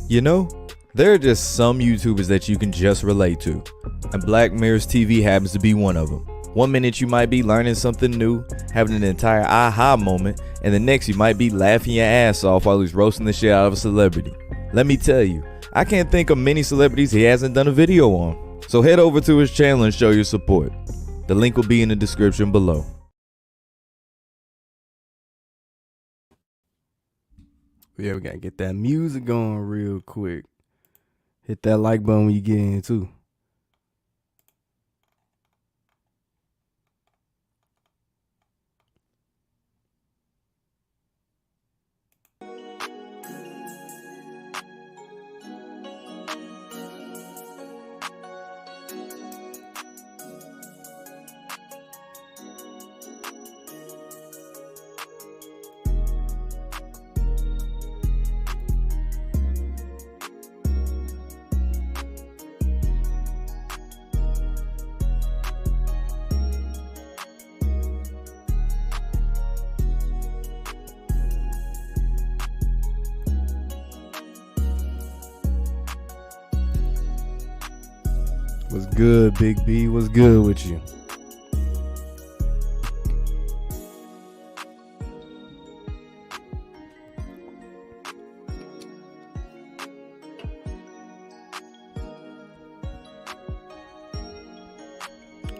You know, there are just some YouTubers that you can just relate to, and Black Mirror's TV happens to be one of them. One minute you might be learning something new, having an entire aha moment, and the next you might be laughing your ass off while he's roasting the shit out of a celebrity. Let me tell you, I can't think of many celebrities he hasn't done a video on. So head over to his channel and show your support. The link will be in the description below. Yeah, we gotta get that music going real quick. Hit that like button when you get in too. What's good, Big B? What's good with you?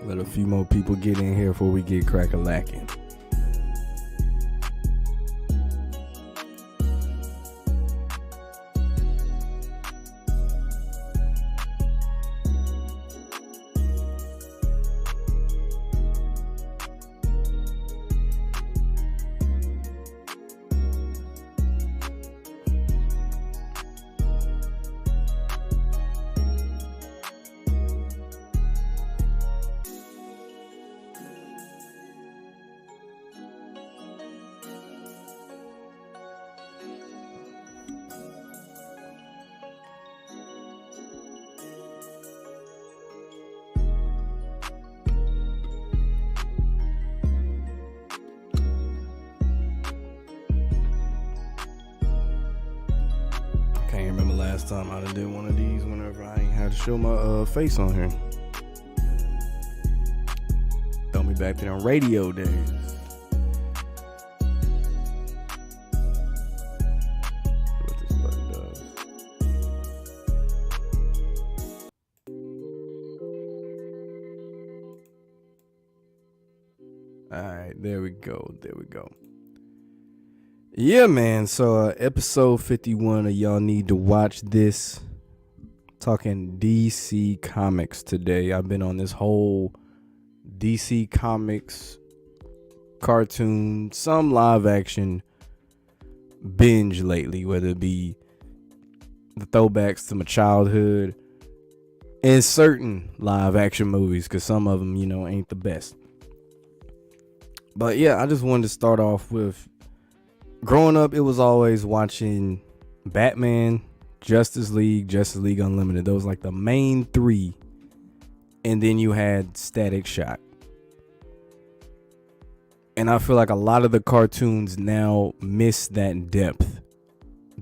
Let a few more people get in here before we get crack-a-lacking. Can't remember last time I did one of these whenever I ain't had to show my face on here. Throw me back to them radio days. What this button does. Alright, there we go. There we go. Yeah, man. So episode 51 of Y'all Need to Watch This. Talking DC Comics today. I've been on this whole DC Comics cartoon, some live action binge lately, whether it be the throwbacks to my childhood and certain live action movies, because some of them, you know, ain't the best. But yeah, I just wanted to start off with, growing up, it was always watching Batman, Justice League Unlimited. Those like the main three. And then you had Static Shock. And I feel like a lot of the cartoons now miss that depth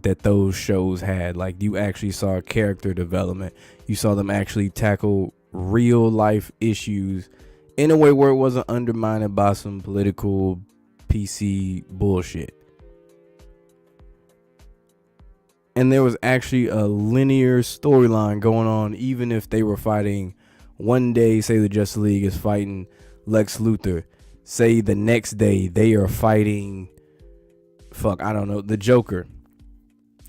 that those shows had. Like, you actually saw character development. You saw them actually tackle real life issues in a way where it wasn't undermined by some political PC bullshit. And there was actually a linear storyline going on, even if they were fighting one day. Say the Justice League is fighting Lex Luthor. Say the next day they are fighting, the Joker.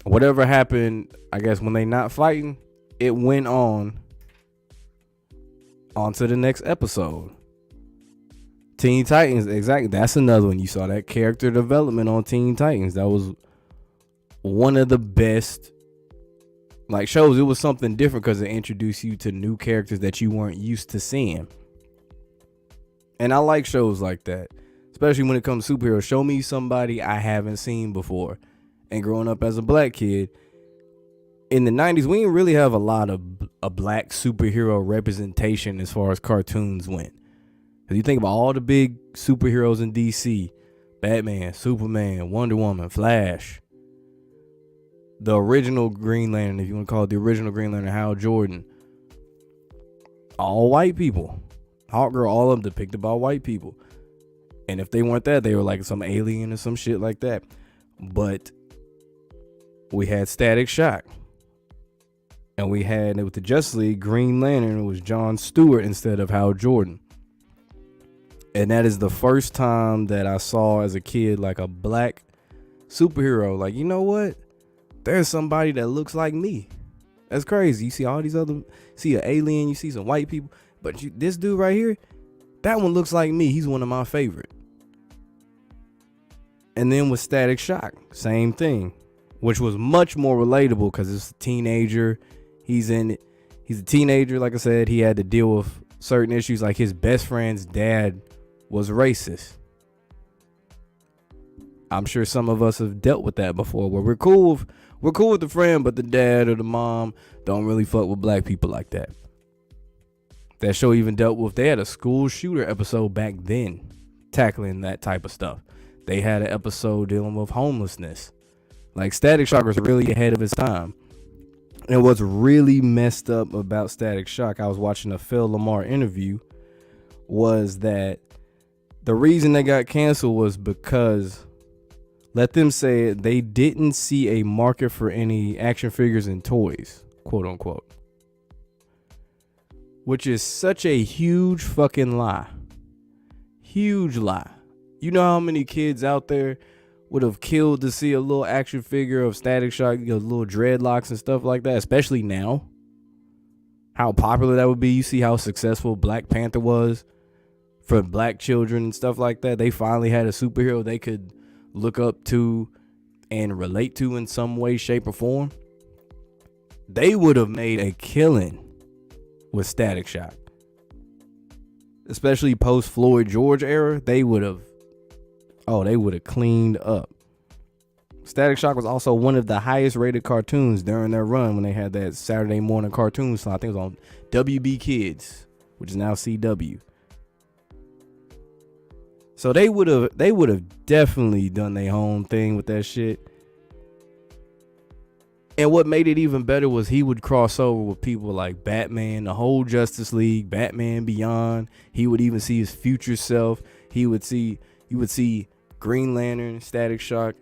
Whatever happened, I guess when they not fighting, it went on to the next episode. Teen Titans, exactly. That's another one. You saw that character development on Teen Titans. That was one of the best like shows. It was something different because it introduced you to new characters that you weren't used to seeing. And I like shows like that, especially when it comes to superheroes. Show me somebody I haven't seen before. And growing up as a black kid in the 90s, we didn't really have a lot of a black superhero representation as far as cartoons went. Because you think about all the big superheroes in DC, Batman, Superman, Wonder Woman, Flash, the original Green Lantern, if you want to call it the original Green Lantern, Hal Jordan, all white people. Hawkgirl, all of them depicted by white people. And if they weren't that, they were like some alien or some shit like that. But we had Static Shock. And we had, with the Justice League, Green Lantern, it was John Stewart instead of Hal Jordan. And that is the first time that I saw as a kid like a black superhero. Like, you know what? There's somebody that looks like me. That's crazy. You see all these other, see an alien, you see some white people. But this dude right here, that one looks like me. He's one of my favorite. And then with Static Shock, same thing. Which was much more relatable because it's a teenager. He's in it. He's a teenager. Like I said, he had to deal with certain issues. Like his best friend's dad was racist. I'm sure some of us have dealt with that before, where we're cool with the friend, but the dad or the mom don't really fuck with black people like that. That show even dealt with, they had a school shooter episode back then tackling that type of stuff. They had an episode dealing with homelessness. Like Static Shock was really ahead of his time. And what's really messed up about Static Shock, I was watching a Phil Lamar interview, was that the reason they got canceled was because, let them say it, they didn't see a market for any action figures and toys, quote unquote. Which is such a huge fucking lie. Huge lie. You know how many kids out there would have killed to see a little action figure of Static Shock, you know, little dreadlocks and stuff like that, especially now. How popular that would be. You see how successful Black Panther was for black children and stuff like that. They finally had a superhero they could look up to and relate to in some way, shape, or form. They would have made a killing with Static Shock. Especially post Floyd George era, they would have cleaned up. Static Shock was also one of the highest rated cartoons during their run when they had that Saturday morning cartoon slot. I think it was on WB Kids, which is now CW. So they would have definitely done their own thing with that shit. And what made it even better was he would cross over with people like Batman, the whole Justice League, Batman Beyond. He would even see his future self. You would see Green Lantern, Static Shock,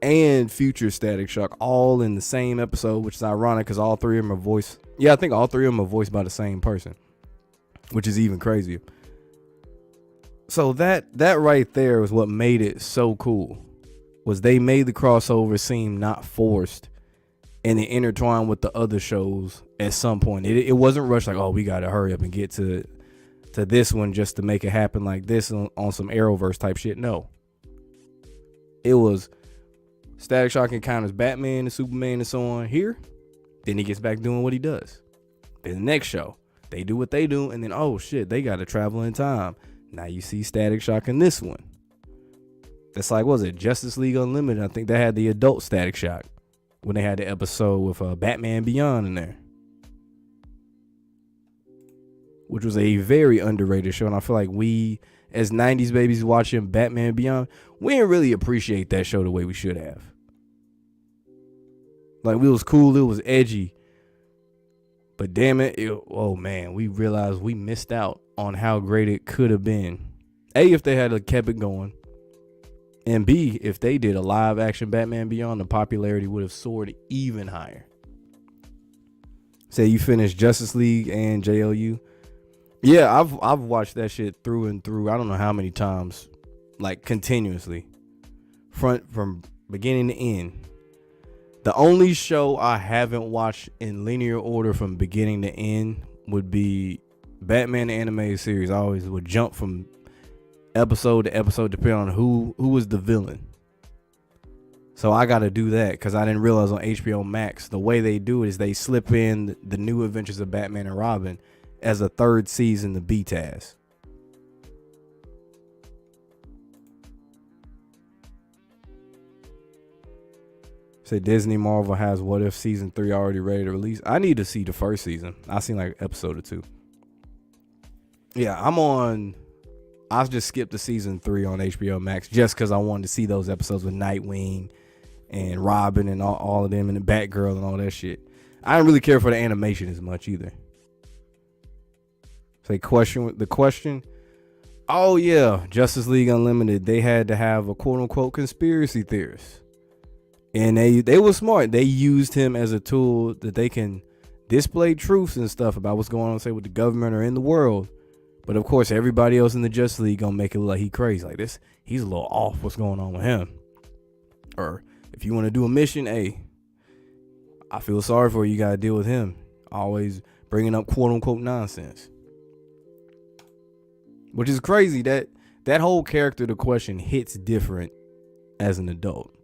and future Static Shock all in the same episode, which is ironic because all three of them are voiced. Yeah, I think all three of them are voiced by the same person, which is even crazier. So that right there was what made it so cool, was they made the crossover seem not forced and it intertwined with the other shows at some point. It wasn't rushed like, oh, we got to hurry up and get to this one just to make it happen like this on some Arrowverse type shit. No. It was Static Shock encounters Batman and Superman and so on here. Then he gets back doing what he does. Then the next show, they do what they do. And then, oh shit, they got to travel in time. Now you see Static Shock in this one. That's like, what was it? Justice League Unlimited. I think they had the adult Static Shock when they had the episode with Batman Beyond in there, which was a very underrated show. And I feel like we, as 90s babies watching Batman Beyond, we didn't really appreciate that show the way we should have. Like, it was cool, it was edgy, but damn it, oh man, we realized we missed out on how great it could have been. A, if they had kept it going, and B, if they did a live action Batman Beyond, the popularity would have soared even higher. Say you finished Justice League and JLU. Yeah, I've watched that shit through and through. I don't know how many times, like continuously, from beginning to end. The only show I haven't watched in linear order from beginning to end would be Batman the Animated Series. I always would jump from episode to episode depending on who was the villain. So I got to do that because I didn't realize on HBO Max the way they do it is they slip in the new adventures of Batman and Robin as a third season to BTAS. Say Disney Marvel has What If season 3 already ready to release. I need to see the first season. I seen like episode or 2. Yeah, I just skipped the season 3 on HBO Max just because I wanted to see those episodes with Nightwing and Robin and all of them and the Batgirl and all that shit. I didn't really care for the animation as much either. So the question. Oh yeah, Justice League Unlimited. They had to have a quote unquote conspiracy theorist, and they were smart. They used him as a tool that they can display truths and stuff about what's going on, say, with the government or in the world. But of course, everybody else in the Justice League gonna make it look like he crazy. Like this, he's a little off. What's going on with him? Or if you want to do a mission, hey, I feel sorry for you. You gotta deal with him. Always bringing up quote unquote nonsense. Which is crazy that whole character, the question, hits different as an adult.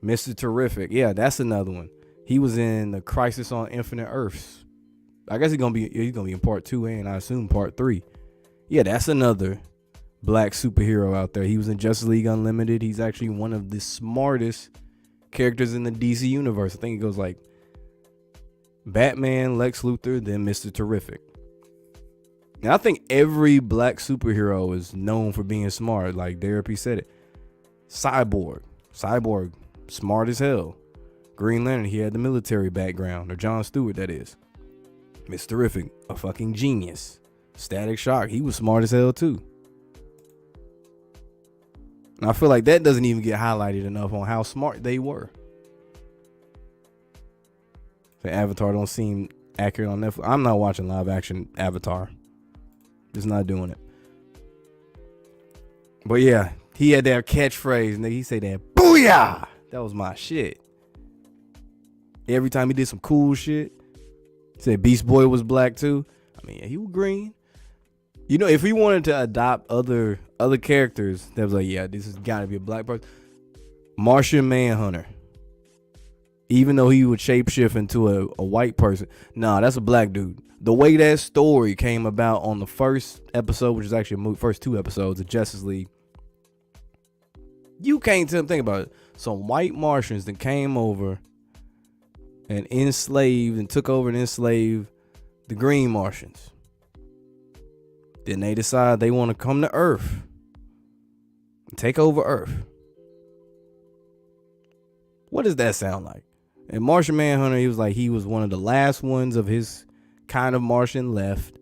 Mr. Terrific. Yeah, that's another one. He was in the Crisis on Infinite Earths. I guess he's gonna be in part 2 and I assume part 3. Yeah, that's another black superhero out there. He was in Justice League Unlimited. He's actually one of the smartest characters in the DC universe. I think it goes like Batman, Lex Luthor, then Mr. Terrific. And I think every black superhero is known for being smart. Like Therapy said it. Cyborg, smart as hell. Green Lantern, he had the military background, or John Stewart, that is. Mr. Terrific, a fucking genius. Static Shock, he was smart as hell too. And I feel like that doesn't even get highlighted enough on how smart they were. The Avatar don't seem accurate on Netflix. I'm not watching live action Avatar. Just not doing it. But yeah, he had that catchphrase, nigga. He said that, booyah! That was my shit. Every time he did some cool shit. He said Beast Boy was black too. I mean, yeah, he was green. You know, if he wanted to adopt other characters, that was like, yeah, this has got to be a black person. Martian Manhunter. Even though he would shapeshift into a white person. Nah, that's a black dude. The way that story came about on the first episode, which is actually first 2 episodes of Justice League, you can't think about it. Some white Martians that came over and enslaved and took over and enslaved the green Martians. Then they decide they want to come to Earth and take over Earth. What does that sound like? And Martian Manhunter, he was one of the last ones of his kind of Martian left.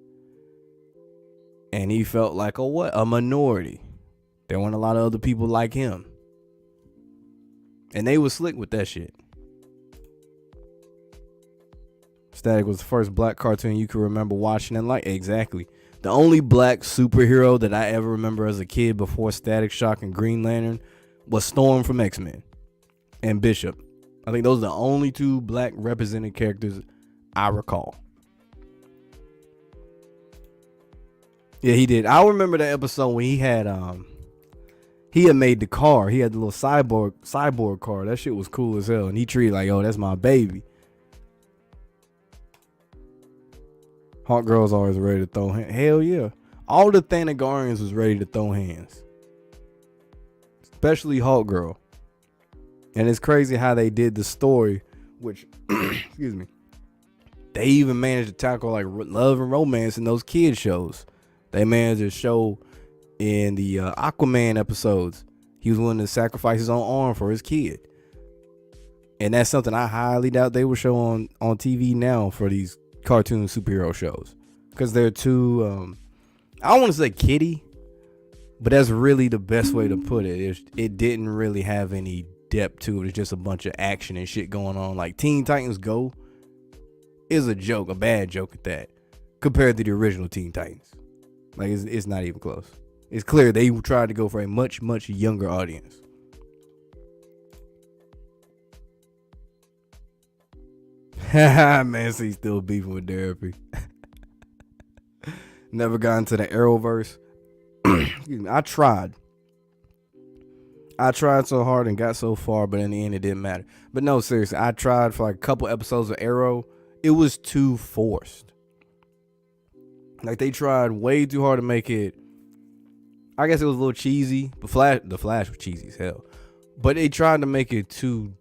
And he felt like a minority. There weren't a lot of other people like him. And they was slick with that shit. Static was the first black cartoon you could remember watching and like. Exactly. The only black superhero that I ever remember as a kid before Static Shock and Green Lantern was Storm from X-Men and Bishop. I think those are the only 2 black represented characters I recall. Yeah, he did. I remember that episode when he had made the car. He had the little cyborg car. That shit was cool as hell. And he treated like, oh, that's my baby. Hawk Girl's always ready to throw hands. Hell yeah. All the Thanagarians was ready to throw hands. Especially Hawk Girl. And it's crazy how they did the story, which, excuse me, they even managed to tackle like love and romance in those kid shows. They managed to show in the Aquaman episodes, he was willing to sacrifice his own arm for his kid. And that's something I highly doubt they will show on TV now for these cartoon superhero shows. Because they're too, I don't want to say kiddie, but that's really the best way to put it. It didn't really have any depth to it. It's just a bunch of action and shit going on. Like Teen Titans Go is a joke, a bad joke at that, compared to the original Teen Titans. Like it's not even close. It's clear they tried to go for a much, much younger audience. Man, so he's still beefing with Therapy. Never got into the Arrowverse. Excuse me. I tried so hard and got so far, but in the end it didn't matter. But no, seriously, I tried for like a couple episodes of Arrow. It was too forced. Like they tried way too hard to make it. I guess it was a little cheesy. But the Flash was cheesy as hell. But they tried to make it too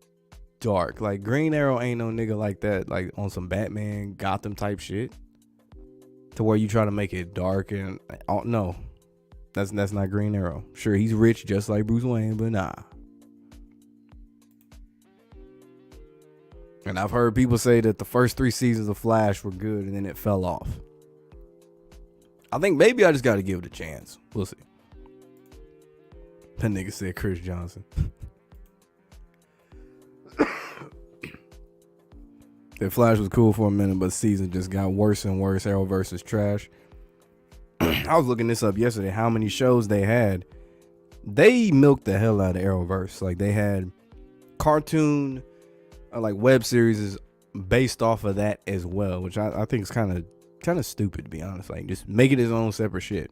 dark. Like Green Arrow ain't no nigga like that. Like on some Batman Gotham type shit. To where you try to make it dark and no. That's not Green Arrow. Sure, he's rich just like Bruce Wayne, but nah. And I've heard people say that the first 3 seasons of Flash were good and then it fell off. I think maybe I just got to give it a chance. We'll see. That nigga said Chris Johnson. That Flash was cool for a minute, but the season just got worse and worse. Arrowverse is trash. I was looking this up yesterday, how many shows they had. They milked the hell out of Arrowverse. Like, they had cartoon, like web series is based off of that as well, which I think is kind of stupid, to be honest. Like, just make it its own separate shit.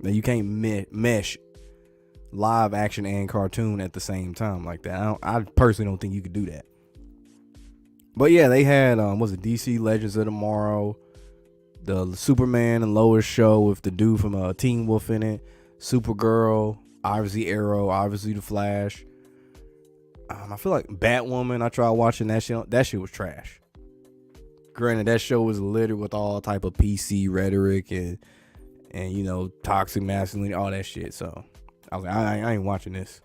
Now, you can't mesh live action and cartoon at the same time like that. I personally don't think you could do that. But yeah, they had was it DC Legends of Tomorrow, the Superman and Lois show with the dude from Teen Wolf in it, Supergirl, obviously Arrow, obviously the Flash. I feel like Batwoman. I tried watching that shit. That shit was trash. Granted, that show was littered with all type of PC rhetoric and you know, toxic masculinity, all that shit. So I was like, I ain't watching this.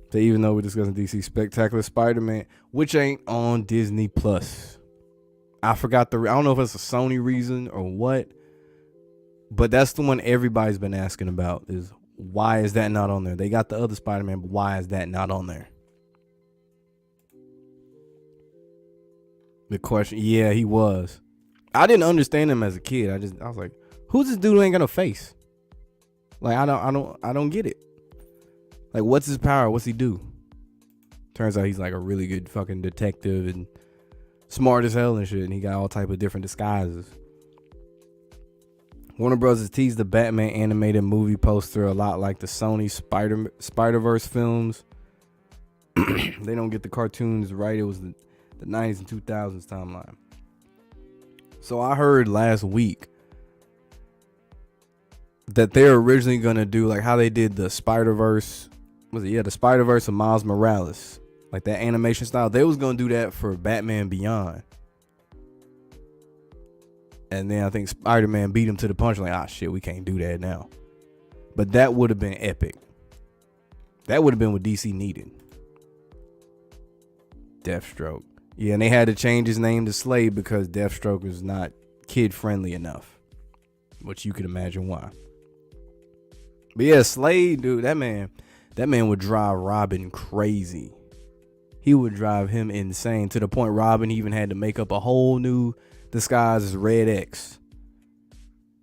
So even though we're discussing DC Spectacular Spider-Man, which ain't on Disney Plus. I forgot I don't know if it's a Sony reason or what, but that's the one everybody's been asking about, is why is that not on there? They got the other Spider-Man, but why is that not on there? The question, yeah, he was. I didn't understand him as a kid. I was like, who's this dude who ain't got a face? Like, I don't get it. Like, what's his power? What's he do? Turns out he's like a really good fucking detective and smart as hell and shit. And he got all type of different disguises. Warner Bros. Teased the Batman animated movie poster a lot like the Sony Spider-Verse films. They don't get the cartoons right. It was the 90s and 2000s timeline. So I heard last week that they're originally going to do like how they did the Spider-Verse. The Spider-Verse of Miles Morales. Like that animation style. They was going to do that for Batman Beyond. And then I think Spider-Man beat him to the punch. Like, shit, we can't do that now. But that would have been epic. That would have been what DC needed. Deathstroke. Yeah, and they had to change his name to Slade because Deathstroke is not kid-friendly enough. Which you can imagine why. But yeah, Slade, dude, that man would drive Robin crazy. He would drive him insane to the point Robin even had to make up a whole new disguise as Red X.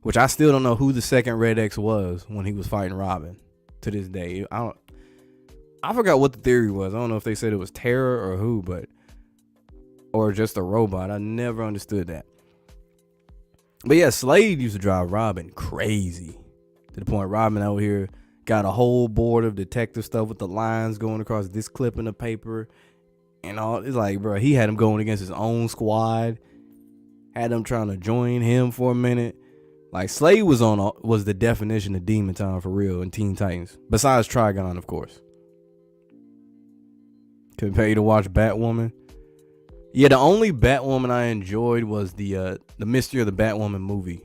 Which I still don't know who the second Red X was when he was fighting Robin to this day. I forgot what the theory was. I don't know if they said it was Terra or who, or just a robot. I never understood that. But yeah, Slade used to drive Robin crazy. To the point Robin out here got a whole board of detective stuff with the lines going across this clip in the paper and all. It's like, bro, he had him going against his own squad. Had them trying to join him for a minute. Like, Slade was the definition of demon time for real in Teen Titans. Besides Trigon, of course. Couldn't pay to watch Batwoman. Yeah, the only Batwoman I enjoyed was the Mystery of the Batwoman movie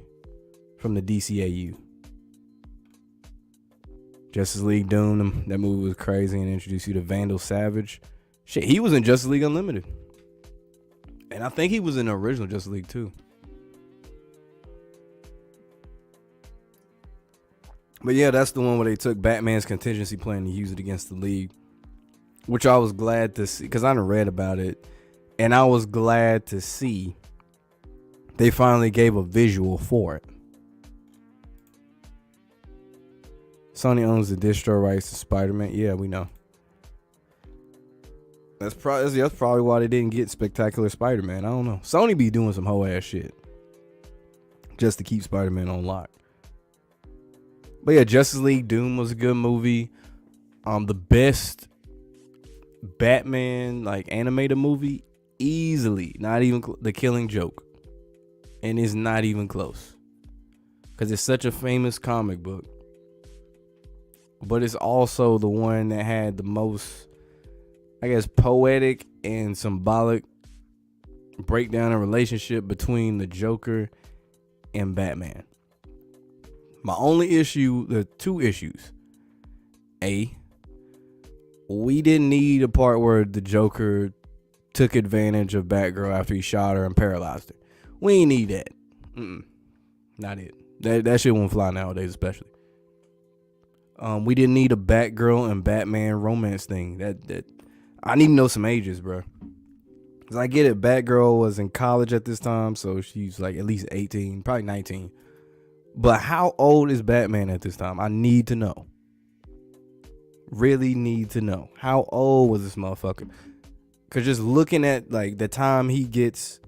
from the DCAU. Justice League Doom, that movie was crazy and introduced you to Vandal Savage. Shit, he was in Justice League Unlimited. And I think he was in the original Justice League too. But yeah, that's the one where they took Batman's contingency plan and used it against the League. Which I was glad to see, because I done read about it. And I was glad to see they finally gave a visual for it. Sony owns the distro rights to Spider-Man. Yeah, we know. That's probably why they didn't get Spectacular Spider-Man. I don't know. Sony be doing some hoe ass shit just to keep Spider-Man on lock. But yeah, Justice League Doom was a good movie. The best Batman like animated movie, easily, not even The Killing Joke, and it's not even close because it's such a famous comic book. But it's also the one that had the most, I guess, poetic and symbolic breakdown and relationship between the Joker and Batman. My only issue, there are two issues. A, we didn't need a part where the Joker took advantage of Batgirl after he shot her and paralyzed her. We ain't need that. Not it. That shit won't fly nowadays, especially. We didn't need a Batgirl and Batman romance thing. That I need to know some ages, bro. Cause I get it. Batgirl was in college at this time, so she's like at least 18, probably 19. But how old is Batman at this time? I need to know. Really need to know. How old was this motherfucker? Cause just looking at like the time he gets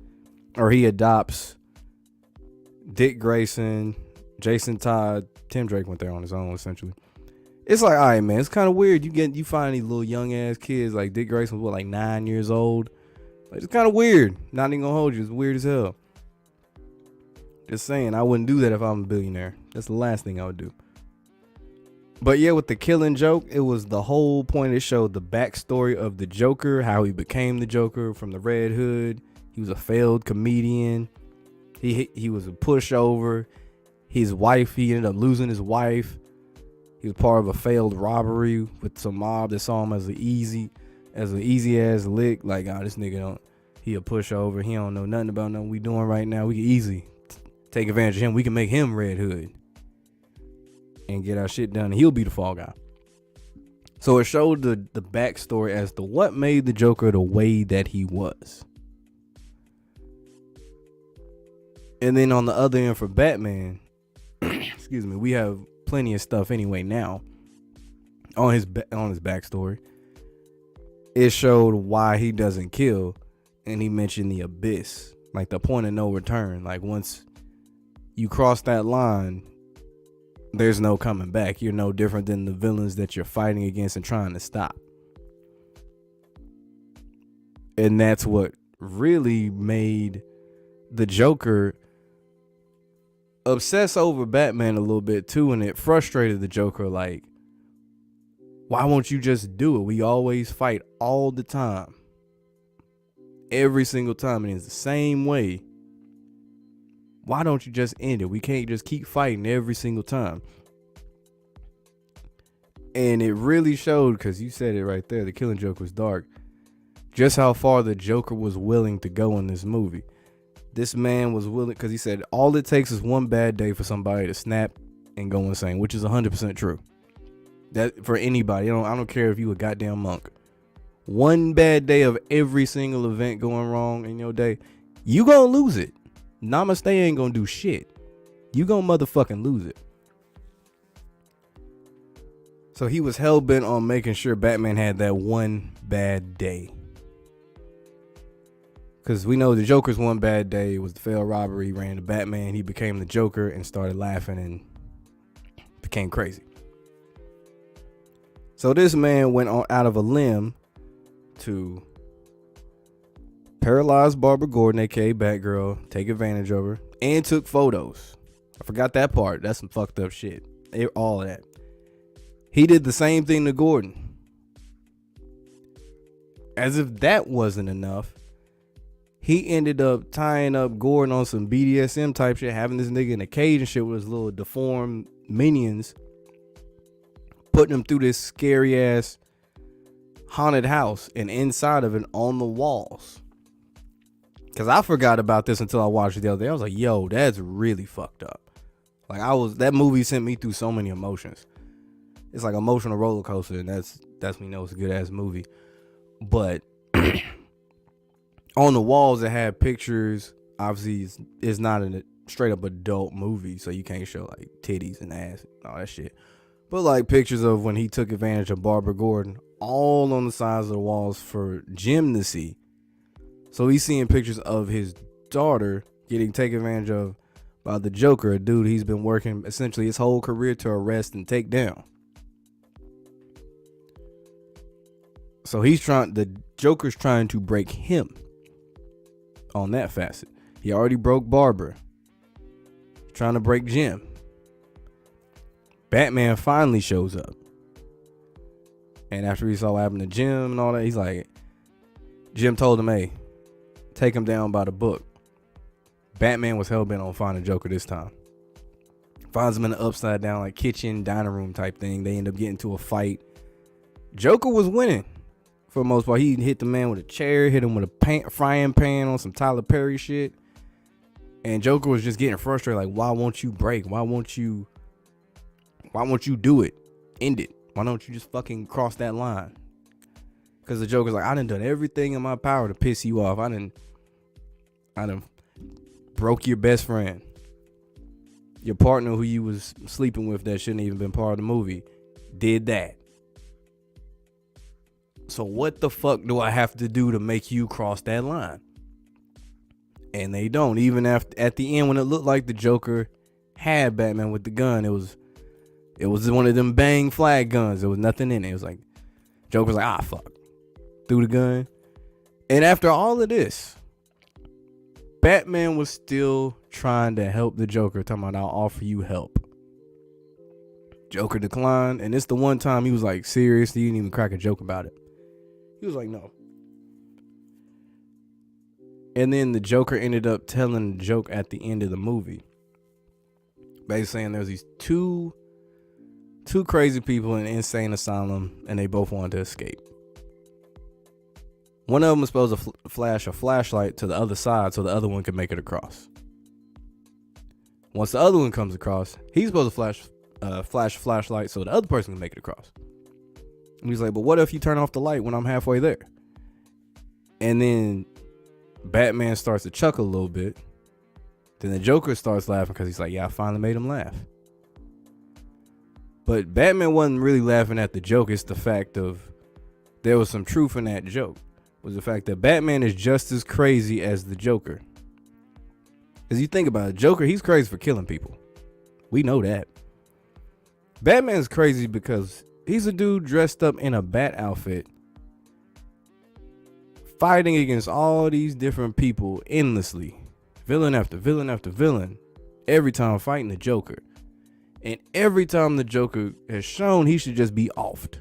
or he adopts Dick Grayson, Jason Todd, Tim Drake went there on his own essentially. It's like, all right, man, it's kind of weird. You find these little young ass kids like Dick Grayson was what, like 9 years old. Like, it's kind of weird. Not even gonna hold you. It's weird as hell. Just saying, I wouldn't do that if I'm a billionaire. That's the last thing I would do. But yeah, with the Killing Joke, it was the whole point. It showed the backstory of the Joker, how he became the Joker from the Red Hood. He was a failed comedian. He was a pushover. His wife, he ended up losing his wife. He was part of a failed robbery with some mob that saw him as an easy ass lick. Like, this nigga he a pushover. He don't know nothing about nothing we doing right now. We can easily take advantage of him. We can make him Red Hood and get our shit done. And he'll be the fall guy. So it showed the backstory as to what made the Joker the way that he was. And then on the other end for Batman, excuse me, we have plenty of stuff anyway now on his backstory. It showed why he doesn't kill, and he mentioned the abyss, like the point of no return. Like once you cross that line, there's no coming back. You're no different than the villains that you're fighting against and trying to stop. And that's what really made the Joker obsess over Batman a little bit too, and it frustrated the Joker. Like, why won't you just do it? We always fight all the time, every single time, and it's the same way. Why don't you just end it? We can't just keep fighting every single time. And it really showed, because you said it right there, the Killing Joke was dark, just how far the Joker was willing to go in this movie. This man was willing, because he said all it takes is one bad day for somebody to snap and go insane, which is 100% true. That for anybody, I don't care if you a goddamn monk. One bad day of every single event going wrong in your day, you gonna lose it. Namaste ain't gonna do shit. You gonna motherfucking lose it. So he was hell-bent on making sure Batman had that one bad day. Because we know the Joker's one bad day was the failed robbery. He ran to Batman. He became the Joker and started laughing and became crazy. So this man went on out of a limb to paralyze Barbara Gordon, aka Batgirl, take advantage of her, and took photos. I forgot that part. That's some fucked up shit. All of that. He did the same thing to Gordon. As if that wasn't enough, he ended up tying up Gordon on some BDSM type shit, having this nigga in a cage and shit with his little deformed minions, putting him through this scary ass haunted house, and inside of it on the walls. Cause I forgot about this until I watched it the other day. I was like, yo, that's really fucked up. Like that movie sent me through so many emotions. It's like emotional roller coaster, and that's when you know it's a good ass movie. But on the walls it had pictures. Obviously it's not a straight up adult movie, so you can't show like titties and ass and all that shit. But like pictures of when he took advantage of Barbara Gordon, all on the sides of the walls for Jim to see. So he's seeing pictures of his daughter getting taken advantage of by the Joker, a dude he's been working essentially his whole career to arrest and take down. So the Joker's trying to break him on that facet. He already broke Barbara. He's trying to break Jim. Batman finally shows up. And after he saw what happened to Jim and all that, he's like, Jim told him, hey, take him down by the book. Batman was hell-bent on finding Joker this time. Finds him in the upside down, like kitchen, dining room type thing. They end up getting into a fight. Joker was winning For the most part, he hit the man with a chair, hit him with a frying pan on some Tyler Perry shit. And Joker was just getting frustrated, like, why won't you break? Why won't you do it? End it. Why don't you just fucking cross that line? Because the Joker's like, I done everything in my power to piss you off. I done broke your best friend. Your partner who you was sleeping with that shouldn't even been part of the movie did that. So what the fuck do I have to do to make you cross that line? And they don't. Even at the end when it looked like the Joker had Batman with the gun, it was one of them bang flag guns. There was nothing in it. It was like Joker's like, fuck. Threw the gun. And after all of this, Batman was still trying to help the Joker, talking about, I'll offer you help. Joker declined, and it's the one time he was like, serious, he didn't even crack a joke about it. He was like, no. And then the Joker ended up telling the joke at the end of the movie. Basically saying there's these two crazy people in an insane asylum, and they both wanted to escape. One of them was supposed to flash a flashlight to the other side so the other one could make it across. Once the other one comes across, he's supposed to flash a flashlight so the other person can make it across. And he's like, but what if you turn off the light when I'm halfway there? And then Batman starts to chuckle a little bit. Then the Joker starts laughing because he's like, yeah, I finally made him laugh. But Batman wasn't really laughing at the joke. It's the fact of there was some truth in that joke. Was the fact that Batman is just as crazy as the Joker. Because you think about it, Joker, he's crazy for killing people. We know that. Batman's crazy because he's a dude dressed up in a bat outfit, fighting against all these different people endlessly. Villain after villain after villain. Every time fighting the Joker. And every time the Joker has shown he should just be offed.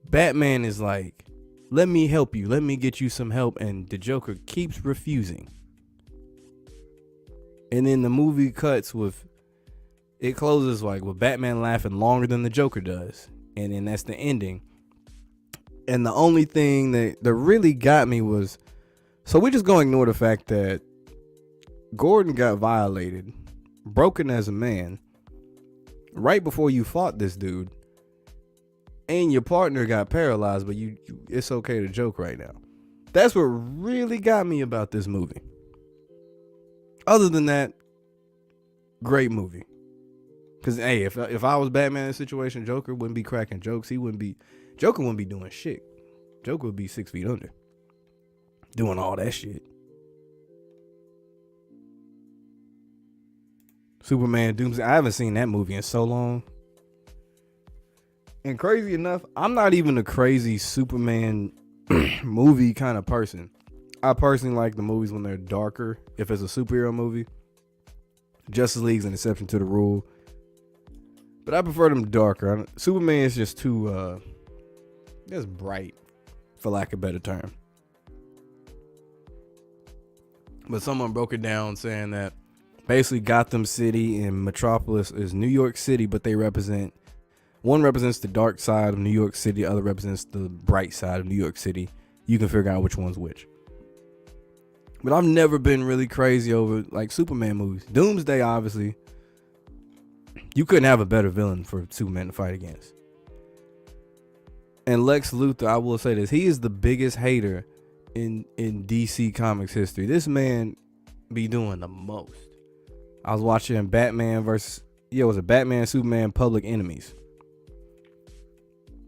Batman is like, let me help you. Let me get you some help. And the Joker keeps refusing. And then the movie cuts with, it closes like with Batman laughing longer than the Joker does. And then that's the ending. And the only thing that really got me was, so we're just going to ignore the fact that Gordon got violated, broken as a man, right before you fought this dude. And your partner got paralyzed, but you it's okay to joke right now. That's what really got me about this movie. Other than that, great movie. Cause hey, if I was Batman in this situation, Joker wouldn't be cracking jokes. Joker wouldn't be doing shit. Joker would be 6 feet under, doing all that shit. Superman Doomsday. I haven't seen that movie in so long. And crazy enough, I'm not even a crazy Superman movie kind of person. I personally like the movies when they're darker. If it's a superhero movie, Justice League's an exception to the rule. But I prefer them darker. Superman is just too, just bright, for lack of a better term. But someone broke it down saying that basically Gotham City and Metropolis is New York City, but they represent, one represents the dark side of New York City, the other represents the bright side of New York City. You can figure out which one's which. But I've never been really crazy over like Superman movies. Doomsday, obviously. You couldn't have a better villain for Superman to fight against. And Lex Luthor, I will say this, he is the biggest hater in DC Comics history. This man be doing the most. I was watching Batman versus, was it Batman, Superman, Public Enemies.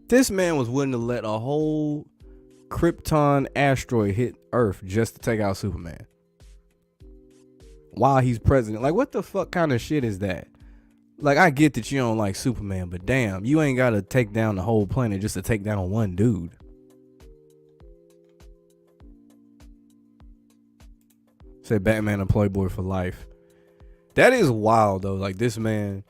This man was willing to let a whole Krypton asteroid hit Earth just to take out Superman while he's president. Like, what the fuck kind of shit is that? Like, I get that you don't like Superman, but damn, you ain't gotta take down the whole planet just to take down one dude. Said Batman a playboy for life. That is wild though. Like, this man,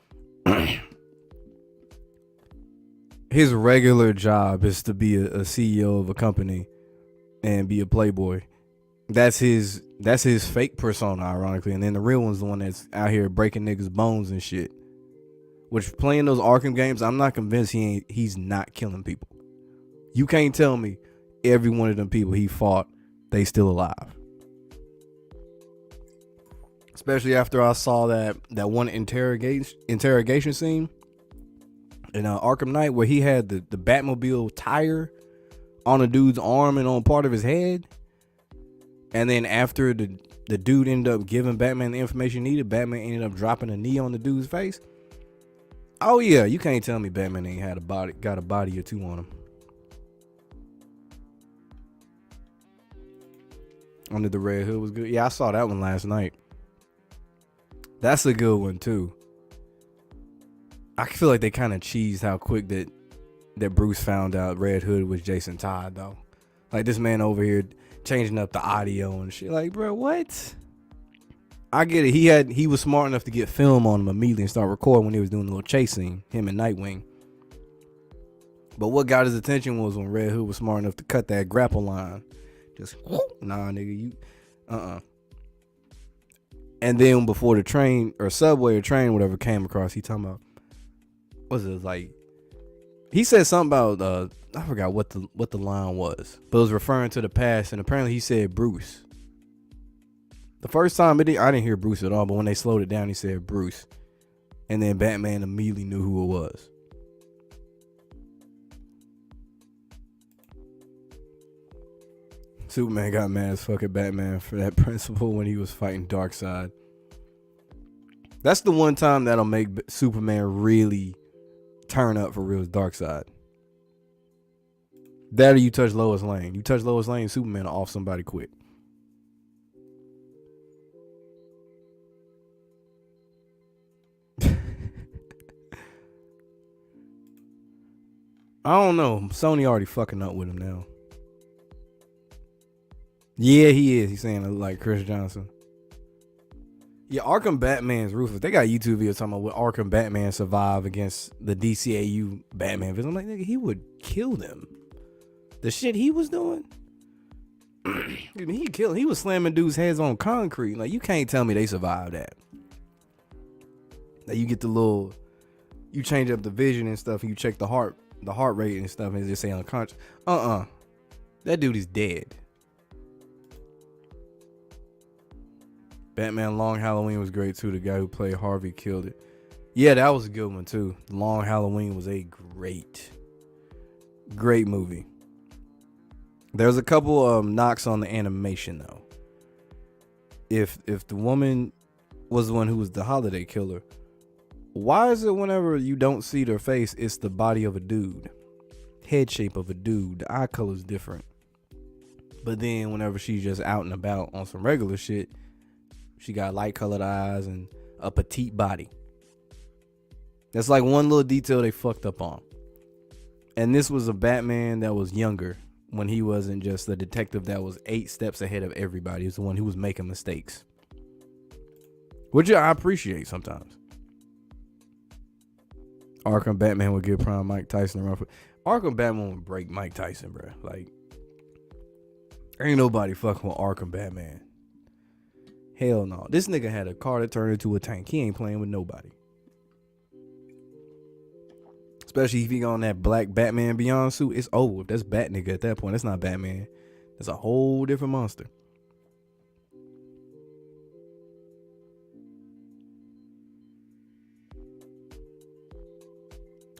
his regular job is to be a CEO of a company and be a playboy. That's his fake persona, ironically. And then the real one's the one that's out here breaking niggas' bones and shit. Which, playing those Arkham games, I'm not convinced he's not killing people. You can't tell me every one of them people he fought, they still alive. Especially after I saw that one interrogation scene in Arkham Knight where he had the Batmobile tire on a dude's arm and on part of his head. And then after the dude ended up giving Batman the information needed, Batman ended up dropping a knee on the dude's face. Oh yeah, you can't tell me Batman ain't got a body or two on him. Under the Red Hood was good. Yeah, I saw that one last night. That's a good one too. I feel like they kind of cheesed how quick that Bruce found out Red Hood was Jason Todd though. Like this man over here changing up the audio and shit. Like, bro, what? I get it. He was smart enough to get film on him immediately and start recording when he was doing the little chase scene, him and Nightwing. But what got his attention was when Red Hood was smart enough to cut that grapple line. Just nah, nigga, you And then before the train or subway or train, whatever came across, he talking about, what was it like? He said something about I forgot what the line was, but it was referring to the past, and apparently he said Bruce. The first time I didn't hear Bruce at all, but when they slowed it down, he said Bruce, and then Batman immediately knew who it was. Superman got mad as fuck at Batman for that principle when he was fighting Darkseid. That's the one time that'll make Superman really turn up for real, is Darkseid. That or you touch Lois Lane. You touch Lois Lane, Superman will off somebody quick. I don't know. Sony already fucking up with him now. Yeah, he is. He's saying like Chris Johnson. Yeah, Arkham Batman's ruthless. They got YouTube videos talking about what Arkham Batman survived against the DCAU Batman villain. I'm like, nigga, he would kill them. The shit he was doing. He was slamming dudes' heads on concrete. Like, you can't tell me they survived that. Like, you get you change up the vision and stuff, and you check the heart rate and stuff, and they just say unconscious. That dude is dead. Batman Long Halloween was great too. The guy who played Harvey killed it. Yeah, that was a good one too. Long Halloween was a great movie. There's a couple knocks on the animation though. If the woman was the one who was the holiday killer, why is it whenever you don't see their face, it's the body of a dude, head shape of a dude, the eye color's different. But then whenever she's just out and about on some regular shit, she got light colored eyes and a petite body. That's like one little detail they fucked up on. And this was a Batman that was younger, when he wasn't just the detective that was 8 steps ahead of everybody. He was the one who was making mistakes, which I appreciate sometimes. Arkham Batman would give prime Mike Tyson a run for. Arkham Batman would break Mike Tyson, bro. Like, ain't nobody fucking with Arkham Batman. Hell no. This nigga had a car that turned into a tank. He ain't playing with nobody. Especially if he got on that black Batman Beyond suit. It's over. That's Bat nigga at that point. That's not Batman. That's a whole different monster.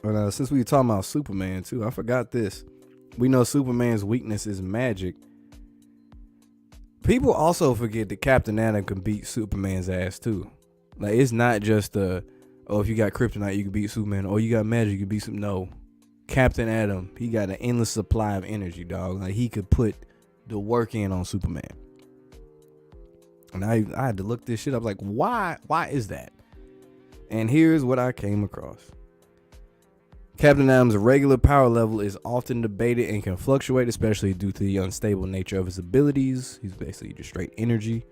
But since we were talking about Superman too, I forgot this. We know Superman's weakness is magic. People also forget that Captain Atom can beat Superman's ass too. Like, it's not just if you got kryptonite, you can beat Superman. Or you got magic, you can beat Superman. No. Captain Atom, he got an endless supply of energy, dog. Like, he could put the work in on Superman. And I had to look this shit up. Like, why is that? And here's what I came across. Captain Atom's regular power level is often debated and can fluctuate, especially due to the unstable nature of his abilities. He's basically just straight energy.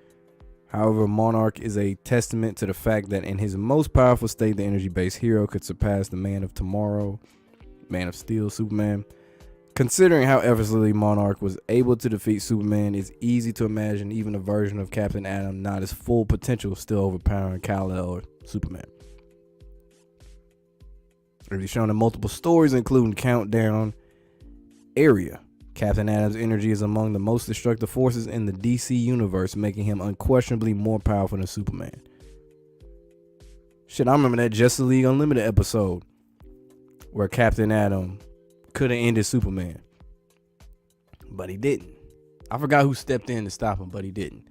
However, Monarch is a testament to the fact that in his most powerful state, the energy-based hero could surpass the Man of Tomorrow, Man of Steel, Superman. Considering how effortlessly Monarch was able to defeat Superman, it's easy to imagine even a version of Captain Atom not his full potential still overpowering Kal-El or Superman. He's shown in multiple stories, including Countdown area. Captain Adam's energy is among the most destructive forces in the DC universe, making him unquestionably more powerful than Superman. Shit, I remember that Justice League Unlimited episode where Captain Adam could have ended Superman, but he didn't. I forgot who stepped in to stop him, but he didn't.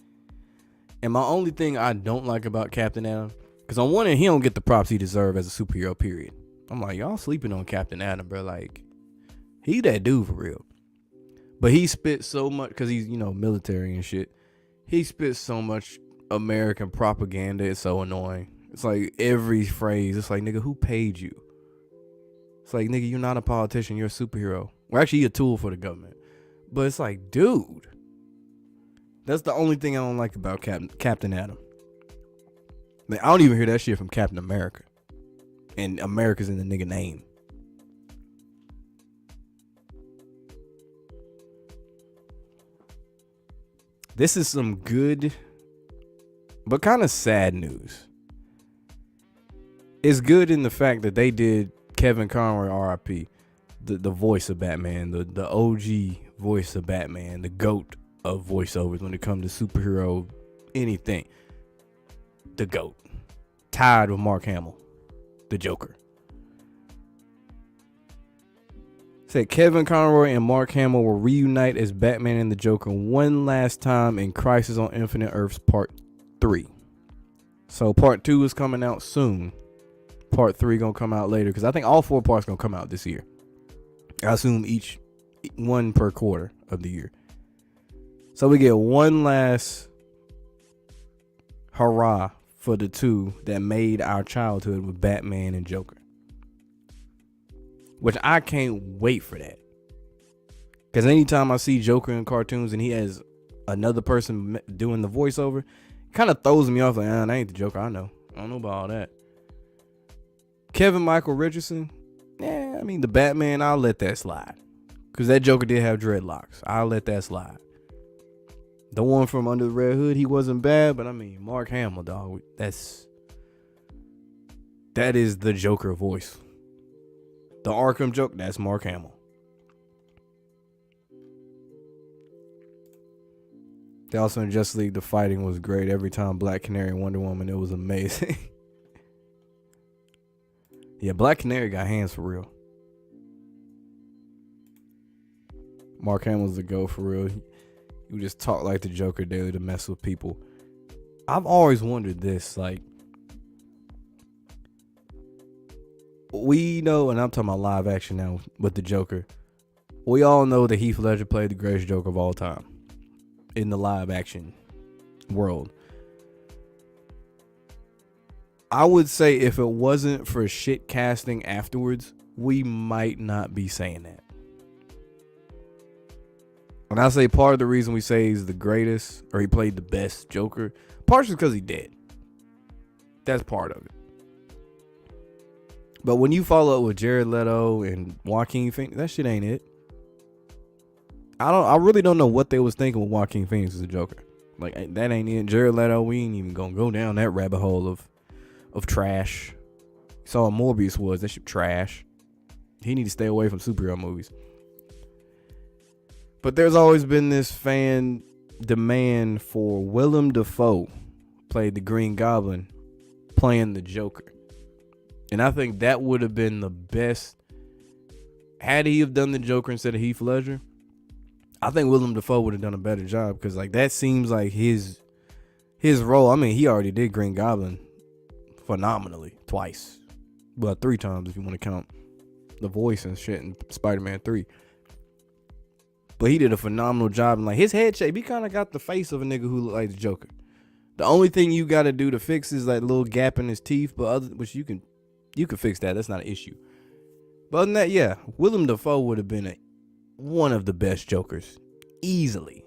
And my only thing I don't like about Captain Adam, because on one end, he don't get the props he deserves as a superhero, period. I'm like, y'all sleeping on Captain Adam, bro. Like, he that dude for real. But he spit so much, because he's, military and shit. He spit so much American propaganda. It's so annoying. It's like every phrase. It's like, nigga, who paid you? It's like, nigga, you're not a politician. You're a superhero. Well, actually, you're a tool for the government. But it's like, dude. That's the only thing I don't like about Captain Adam. Man, I don't even hear that shit from Captain America. And America's in the nigga name. This is some good, but kind of sad news. It's good in the fact that they did Kevin Conroy RIP, the voice of Batman, the OG voice of Batman, the GOAT of voiceovers when it comes to superhero anything. The GOAT. Tied with Mark Hamill, the Joker. Said Kevin Conroy and Mark Hamill will reunite as Batman and the Joker one last time in Crisis on Infinite Earths Part 3. So Part 2 is coming out soon. Part 3 gonna come out later, because I think all 4 parts gonna come out this year. I assume each one per quarter of the year. So we get one last hurrah for the two that made our childhood with Batman and Joker. Which I can't wait for that. Because anytime I see Joker in cartoons and he has another person doing the voiceover, it kind of throws me off. Like, that ain't the Joker. I know. I don't know about all that. Kevin Michael Richardson. Yeah, I mean, the Batman, I'll let that slide. Because that Joker did have dreadlocks. I'll let that slide. The one from Under the Red Hood, he wasn't bad. But I mean, Mark Hamill, dog. That is the Joker voice. The Arkham Joker, that's Mark Hamill. They also in Justice League, the fighting was great. Every time Black Canary and Wonder Woman, it was amazing. Yeah, Black Canary got hands for real. Mark Hamill's the GOAT for real. He would just talk like the Joker daily to mess with people. I've always wondered this, like, we know, and I'm talking about live action now with the Joker. We all know that Heath Ledger played the greatest Joker of all time in the live action world. I would say if it wasn't for shit casting afterwards, we might not be saying that. When I say part of the reason we say he's the greatest, or he played the best Joker, partially because he did. That's part of it. But when you follow up with Jared Leto and Joaquin Phoenix, that shit ain't it. I really don't know what they was thinking with Joaquin Phoenix as a Joker. Like, that ain't it. Jared Leto, we ain't even gonna go down that rabbit hole of trash. Saw what Morbius was. That shit trash. He need to stay away from superhero movies. But there's always been this fan demand for Willem Dafoe, played the Green Goblin, playing the Joker. And I think that would have been the best. Had he have done the Joker instead of Heath Ledger, I think Willem Dafoe would have done a better job, because like that seems like his role. I mean, he already did Green Goblin phenomenally twice. Well, 3 times if you want to count the voice and shit in Spider-Man 3. But he did a phenomenal job. And like his head shape, he kind of got the face of a nigga who look like the Joker. The only thing you got to do to fix is that little gap in his teeth, which you can fix that. That's not an issue. But other than that, yeah, Willem Dafoe would have been one of the best Jokers. Easily.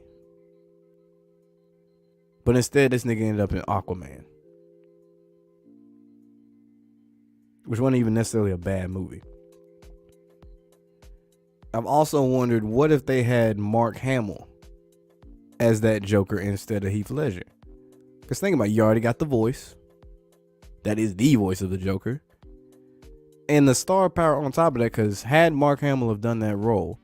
But instead, this nigga ended up in Aquaman. Which wasn't even necessarily a bad movie. I've also wondered, what if they had Mark Hamill as that Joker instead of Heath Ledger? Because think about it, you already got the voice. That is the voice of the Joker. And the star power on top of that, because had Mark Hamill have done that role,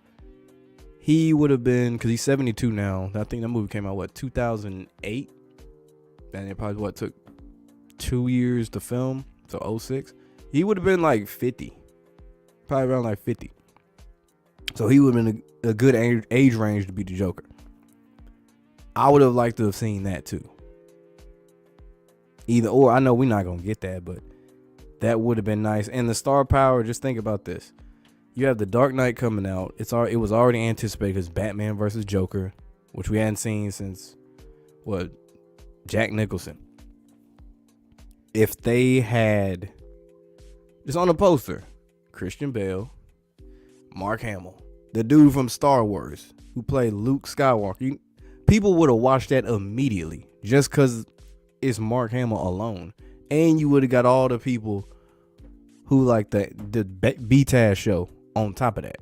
he would have been, because he's 72 now. I think that movie came out, 2008? And it probably, took 2 years to film, so 06. He would have been like 50. Probably around like 50. So he would have been a good age range to be the Joker. I would have liked to have seen that too. Either or, I know we're not going to get that, but that would have been nice. And the star power, just think about this. You have The Dark Knight coming out. It was already anticipated because Batman versus Joker, which we hadn't seen since, Jack Nicholson. If they had, just on the poster, Christian Bale, Mark Hamill, the dude from Star Wars who played Luke Skywalker, people would have watched that immediately just because it's Mark Hamill alone. And you would have got all the people who like the BTAS show on top of that.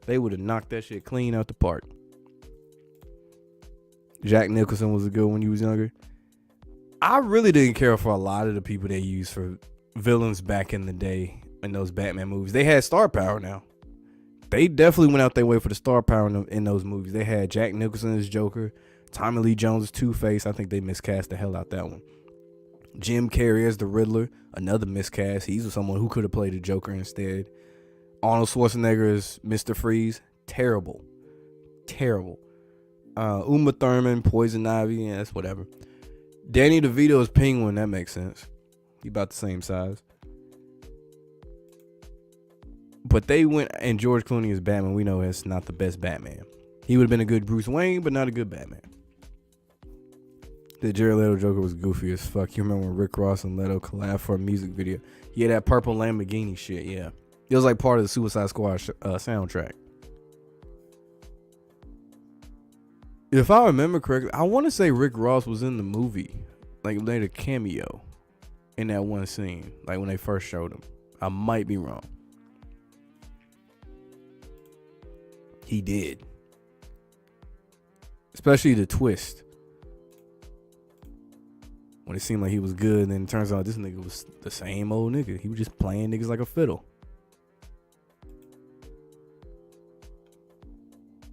They would have knocked that shit clean out the park. Jack Nicholson was a good one when he was younger. I really didn't care for a lot of the people they used for villains back in the day in those Batman movies. They had star power now. They definitely went out their way for the star power in those movies. They had Jack Nicholson as Joker, Tommy Lee Jones as Two-Face. I think they miscast the hell out that one. Jim Carrey as the Riddler, another miscast. He's someone who could have played the Joker instead. Arnold Schwarzenegger as Mr. Freeze. Terrible. Uma Thurman, Poison Ivy, yeah, that's whatever. Danny DeVito as Penguin, that makes sense. He about the same size. But they went, and George Clooney as Batman, we know that's not the best Batman. He would have been a good Bruce Wayne, but not a good Batman. The Jared Leto Joker was goofy as fuck. You remember when Rick Ross and Leto collabed for a music video? Yeah, that purple Lamborghini shit, yeah. It was like part of the Suicide Squad soundtrack. If I remember correctly, I want to say Rick Ross was in the movie. Like, made a cameo in that one scene. Like, when they first showed him. I might be wrong. He did. Especially the twist. When it seemed like he was good, and then it turns out this nigga was the same old nigga. He was just playing niggas like a fiddle.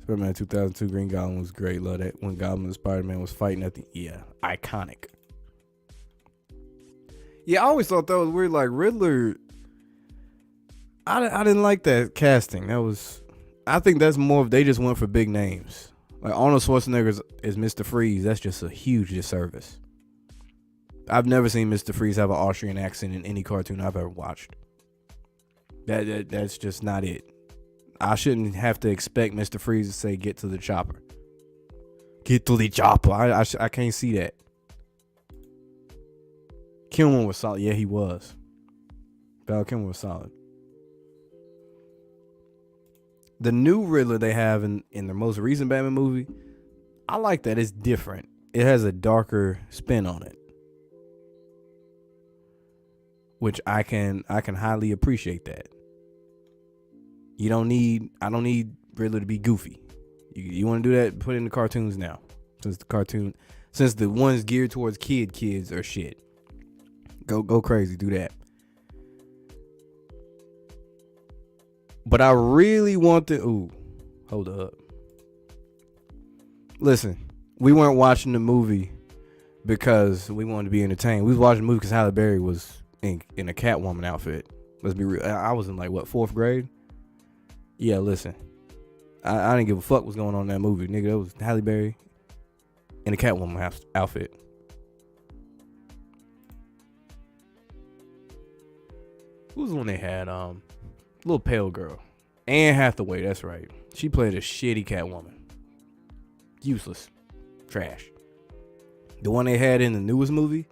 Spider-Man 2002 Green Goblin was great. Love that. When Goblin and Spider-Man was fighting at the... Yeah, iconic. Yeah, I always thought that was weird. Like, Riddler... I didn't like that casting. That was... I think that's more of... They just went for big names. Like, Arnold Schwarzenegger is Mr. Freeze. That's just a huge disservice. I've never seen Mr. Freeze have an Austrian accent in any cartoon I've ever watched. That's just not it. I shouldn't have to expect Mr. Freeze to say, "Get to the chopper." Get to the chopper. I can't see that. Kilmer was solid. Yeah, he was. Val Kilmer was solid. The new Riddler they have in their most recent Batman movie, I like that. It's different. It has a darker spin on it, which I can highly appreciate that. I don't need Riddler to be goofy. You want to do that? Put it in the cartoons now. Since the ones geared towards kids are shit. Go crazy, do that. But I really want to. Ooh, hold up. Listen, we weren't watching the movie because we wanted to be entertained. We was watching the movie because Halle Berry was in a Catwoman outfit. Let's be real. I was in like fourth grade. Yeah, listen. I didn't give a fuck what's going on in that movie, nigga. That was Halle Berry in a Catwoman outfit. Who was the one they had? Little pale girl. Anne Hathaway, that's right. She played a shitty Catwoman. Useless. Trash. The one they had in the newest movie,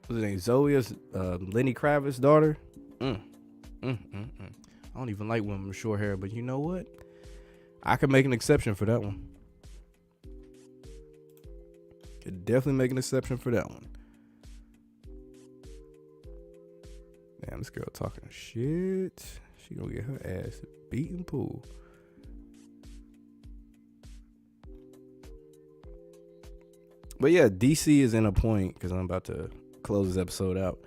was it named Zoe, Lenny Kravitz's daughter? I don't even like women with short hair, but you know what? I could make an exception for that one. Could definitely make an exception for that one. Damn, this girl talking shit. She gonna get her ass beat and pulled. But yeah, DC is in a point, because I'm about to close this episode out.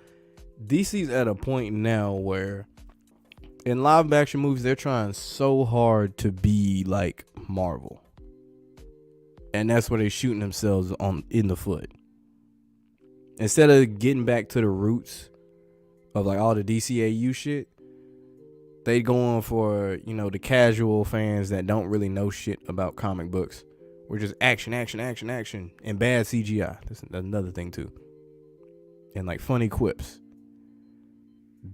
DC's at a point now where In live action movies, they're trying so hard to be like Marvel. And that's where they're shooting themselves in the foot. Instead of getting back to the roots of like all the DCAU shit, they going for, the casual fans that don't really know shit about comic books. We're just action, and bad CGI. That's another thing too. And like funny quips.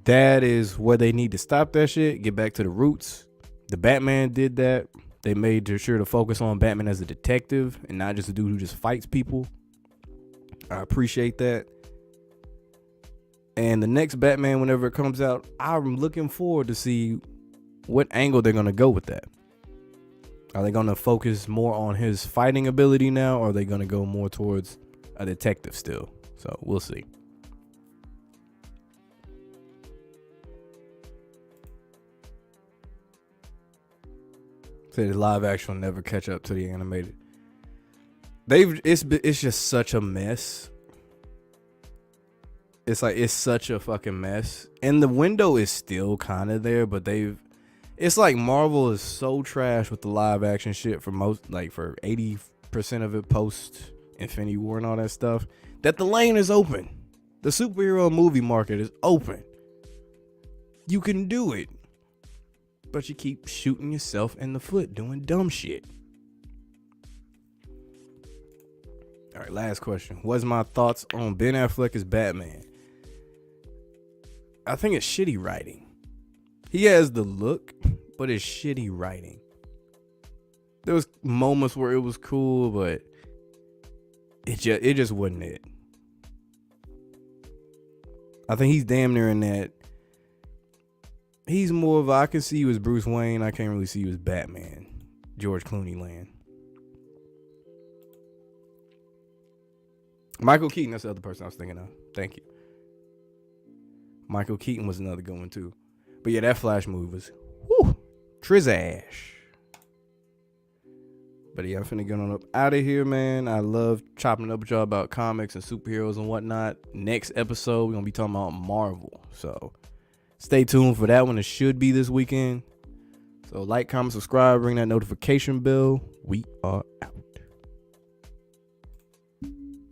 That is where they need to stop that shit, get back to the roots. The Batman did that. They made sure to focus on Batman as a detective and not just a dude who just fights people. I appreciate that. And the next Batman, whenever it comes out, I'm looking forward to see what angle they're going to go with that. Are they going to focus more on his fighting ability now, or are they going to go more towards a detective still? So we'll see. The live action will never catch up to the animated. It's just such a mess. It's such a fucking mess. And the window is still kind of there, but it's like Marvel is so trash with the live action shit for 80% of it post Infinity War and all that stuff, that the lane is open. The superhero movie market is open. You can do it. But you keep shooting yourself in the foot doing dumb shit. All right, last question. What's my thoughts on Ben Affleck as Batman? I think it's shitty writing. He has the look, but it's shitty writing. There was moments where it was cool, but it just wasn't it. I think he's damn near in that. He's more of I can see you as Bruce Wayne. I can't really see you as Batman. George Clooney land. Michael Keaton, that's the other person I was thinking of. Thank you. Michael Keaton was another good one too. But yeah, that Flash movie was Trizash. But yeah, I'm finna get on up out of here, man. I love chopping up with y'all about comics and superheroes and whatnot. Next episode, we're gonna be talking about Marvel. So stay tuned for that one. It should be this weekend. So like, comment, subscribe, ring that notification bell. We are out.